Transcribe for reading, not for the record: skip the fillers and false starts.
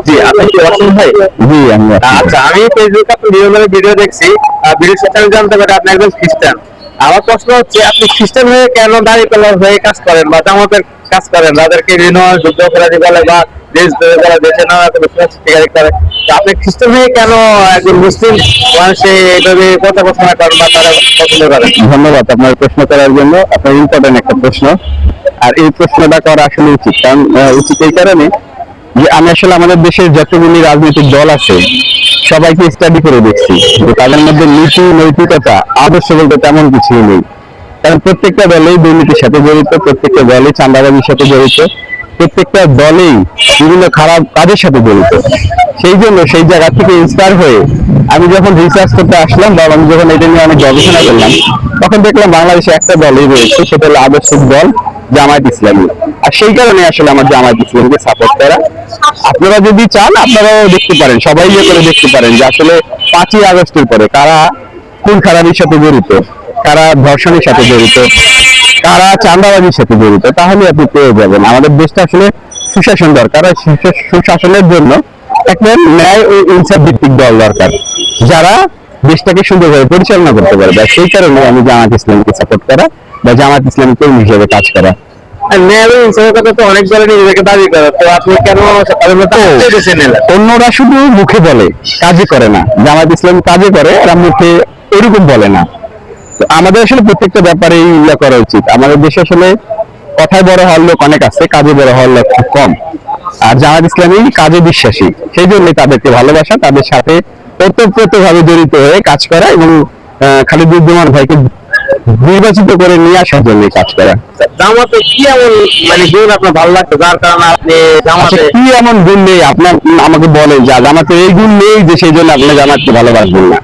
জি, আপনি কি অসীম ভাই? জি আমি আচ্ছা, আমি ফেসবুকে আপনার ভিডিও দেখছি। ভিডিও শেষে আমি জানতে পারি আপনি একজন খ্রিস্টান। আমার প্রশ্ন হচ্ছে, আপনি খ্রিস্টান হয়ে কেন দাঁড়িয়ে পাল্লা হয়ে কাজ করেন বা জামাতের কাজ করেন? যাদেরকে বিভিন্ন যুদ্ধাপরাধী বলে বা দেশদ্রোহী বলে, দেশে নানা রকমের সৃষ্টিকারী করে। তো আপনি খ্রিস্টান হয়ে কেন একজন মুসলিম মানুষে এইভাবে কথা করেন বা তারা পছন্দ করেন? ধন্যবাদ আপনার প্রশ্ন করার জন্য। আপনার ইম্পর্টেন্ট একটা প্রশ্ন, আর এই প্রশ্নটা করা আসলে উচিত। কারণ উচিত এই কারণে যে আমি আসলে আমাদের দেশের যতগুলি রাজনৈতিক দল আছে সবাইকে স্টাডি করে দেখছি, যে তাদের মধ্যে নীতি নৈতিকতা আদর্শ বলতে তেমন কিছুই নেই। কারণ প্রত্যেকটা দলেই দুর্নীতির সাথে জড়িত, প্রত্যেকটা দলেই চাঁদাবাজির সাথে জড়িত, প্রত্যেকটা দলেই বিভিন্ন খারাপ কাজের সাথে জড়িত। সেই জন্য সেই জায়গা থেকে ইন্সপায়ার হয়ে আমি যখন রিসার্চ করতে আসলাম বা আমি যখন এটা নিয়ে অনেক গবেষণা করলাম, তখন দেখলাম বাংলাদেশে একটা দলই রয়েছে, সেটা হলো আদর্শিক দল জামায়াত ইসলামী। আর সেই কারণে আসলে আমার জামায়াত ইসলামীকে সাপোর্ট করা। আপনারা যদি চান আপনারাও দেখতে পারেন, সবাই ইয়ে করে দেখতে পারেন যে আসলে 5ই আগস্টের পরে কারা খুন খারাপির সাথে জড়িত, কারা ধর্ষণের সাথে জড়িত, কারা চাঁদাবাজির সাথে জড়িত, তাহলে আপনি পেয়ে যাবেন। আমাদের দেশটা আসলে সুশাসন দরকার, আর সুশাসনের জন্য একটা ন্যায় ও ইনসাফ ভিত্তিক দল দরকার, যারা দেশটাকে সুন্দরভাবে পরিচালনা করতে পারবে। আর সেই কারণে আমি জামাত ইসলামীকে সাপোর্ট করা বা জামাত ইসলামী কর্মী হিসেবে কাজ করা। আর ন্যায় এবং ইনসাফের কথা তো অনেক দলের নিজেদেরকে দাবি করে, তো আপনি কেন তাদের মধ্যে আপনি বেছে নিলেন? অন্যরা শুধু মুখে বলে, কাজে করে না। জামাত ইসলাম কাজে করে, আর মুখে এরকম বলে না। তো আমাদের আসলে প্রত্যেকটা ব্যাপারে উল্লেখ করা উচিত। আমাদের দেশে আসলে কথায় বড় হওয়ার লোক অনেক আছে, কাজে বড় হওয়ার লোক খুব কম। আর জামাত ইসলামী কাজে বিশ্বাসী, সেই জন্য তাদেরকে ভালোবাসা, তাদের সাথে ওতপ্রোতভাবে জড়িত হয়ে কাজ করা এবং খালিদুজ্জামান ভাইকে নির্বাচিত করে নিয়ে আসার জন্য কাজ করা। জামাতে কি এমন গুণ আপনার ভালো লাগতো যার কারণে আপনি জামাতে? কি এমন গুণ নেই আপনার আমাকে বলেন, যা জামাতে এই গুণ নেই যে সেই জন্য আপনি জামাতকে ভালোবাসবেন না?